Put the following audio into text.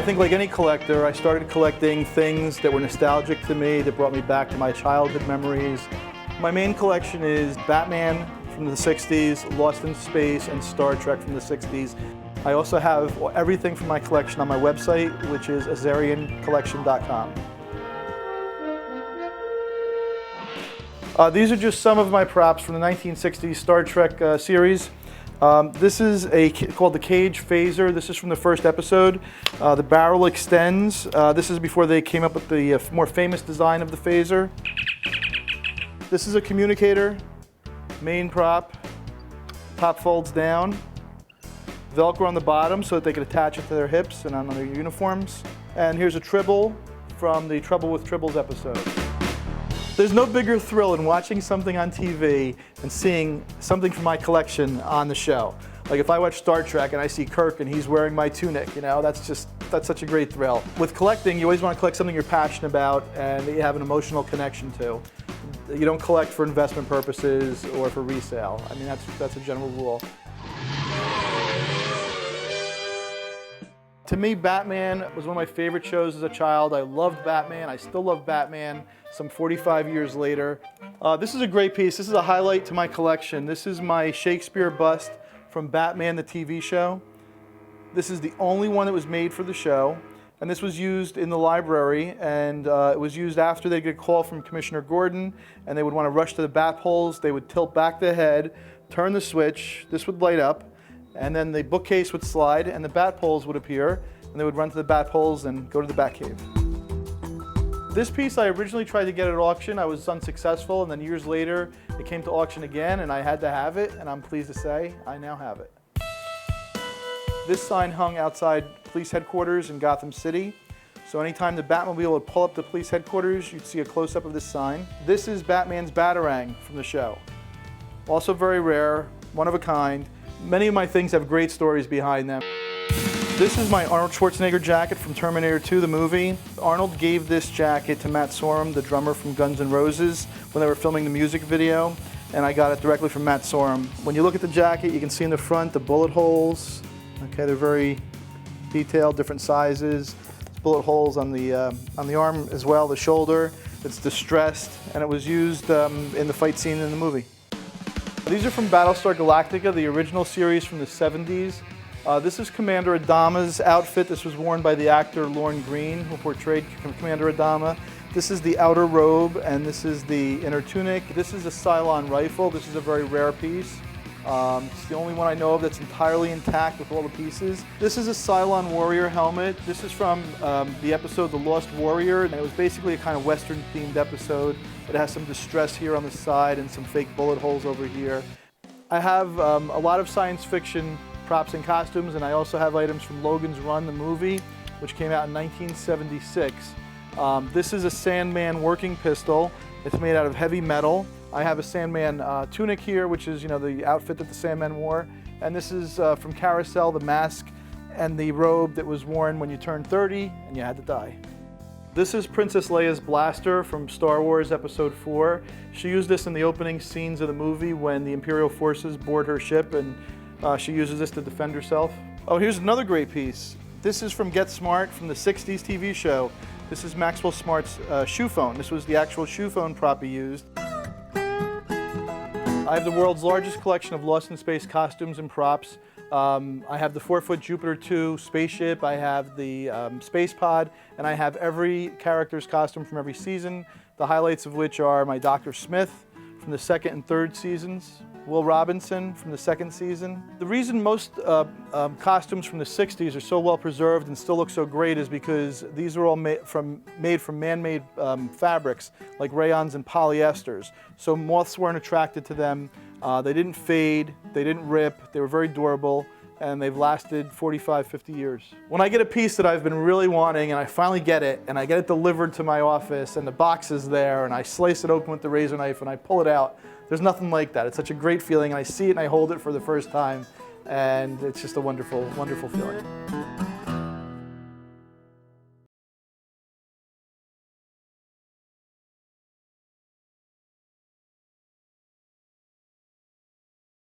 think like any collector, I started collecting things that were nostalgic to me, that brought me back to my childhood memories. My main collection is Batman from the 60s, Lost in Space, and Star Trek from the 60s. I also have everything from my collection on my website, which is azariancollection.com. These are just some of my props from the 1960s Star Trek series. This is called the Cage Phaser. This is from the first episode. The barrel extends. This is before they came up with the more famous design of the phaser. This is a communicator, main prop. Top folds down. Velcro on the bottom so that they could attach it to their hips and on their uniforms. And here's a tribble from the Trouble with Tribbles episode. There's no bigger thrill in watching something on TV and seeing something from my collection on the show. Like if I watch Star Trek and I see Kirk and he's wearing my tunic, you know, that's such a great thrill. With collecting, you always want to collect something you're passionate about and that you have an emotional connection to. You don't collect for investment purposes or for resale. I mean, that's a general rule. To me, Batman was one of my favorite shows as a child. I loved Batman. I still love Batman some 45 years later. This is a great piece. This is a highlight to my collection. This is my Shakespeare bust from Batman the TV show. This is the only one that was made for the show. And this was used in the library, and it was used after they get a call from Commissioner Gordon, and they would want to rush to the bat holes. They would tilt back the head, turn the switch, this would light up, and then the bookcase would slide and the bat poles would appear, and they would run to the bat poles and go to the bat cave. This piece I originally tried to get at auction. I was unsuccessful, and then years later it came to auction again and I had to have it, and I'm pleased to say I now have it. This sign hung outside police headquarters in Gotham City. So anytime the Batmobile would pull up to police headquarters, you'd see a close-up of this sign. This is Batman's Batarang from the show. Also very rare, one of a kind. Many of my things have great stories behind them. This is my Arnold Schwarzenegger jacket from Terminator 2, the movie. Arnold gave this jacket to Matt Sorum, the drummer from Guns N' Roses, when they were filming the music video, and I got it directly from Matt Sorum. When you look at the jacket, you can see in the front the bullet holes. Okay, they're very detailed, different sizes. There's bullet holes on the arm as well, the shoulder. It's distressed, and it was used in the fight scene in the movie. These are from Battlestar Galactica, the original series from the 70s. This is Commander Adamas' outfit. This was worn by the actor Lorne Greene, who portrayed Commander Adama. This is the outer robe, and this is the inner tunic. This is a Cylon rifle. This is a very rare piece. It's the only one I know of that's entirely intact with all the pieces. This is a Cylon warrior helmet. This is from the episode The Lost Warrior, and it was basically a kind of Western-themed episode. It has some distress here on the side and some fake bullet holes over here. I have a lot of science fiction props and costumes, and I also have items from Logan's Run, the movie, which came out in 1976. This is a Sandman working pistol. It's made out of heavy metal. I have a Sandman tunic here, which is, the outfit that the Sandman wore. And this is from Carousel, the mask and the robe that was worn when you turned 30 and you had to die. This is Princess Leia's blaster from Star Wars Episode 4. She used this in the opening scenes of the movie when the Imperial forces board her ship, and she uses this to defend herself. Oh, here's another great piece. This is from Get Smart from the 60s TV show. This is Maxwell Smart's shoe phone. This was the actual shoe phone prop he used. I have the world's largest collection of Lost in Space costumes and props. I have the 4-foot Jupiter 2 spaceship, I have the space pod, and I have every character's costume from every season, the highlights of which are my Dr. Smith from the 2nd and 3rd seasons, Will Robinson from the 2nd season. The reason most costumes from the 60s are so well preserved and still look so great is because these are all made from man-made fabrics like rayons and polyesters. So moths weren't attracted to them. They didn't fade, they didn't rip, they were very durable, and they've lasted 45, 50 years. When I get a piece that I've been really wanting and I finally get it, and I get it delivered to my office and the box is there, and I slice it open with the razor knife and I pull it out, there's nothing like that. It's such a great feeling, and I see it and I hold it for the first time, and it's just a wonderful, wonderful feeling.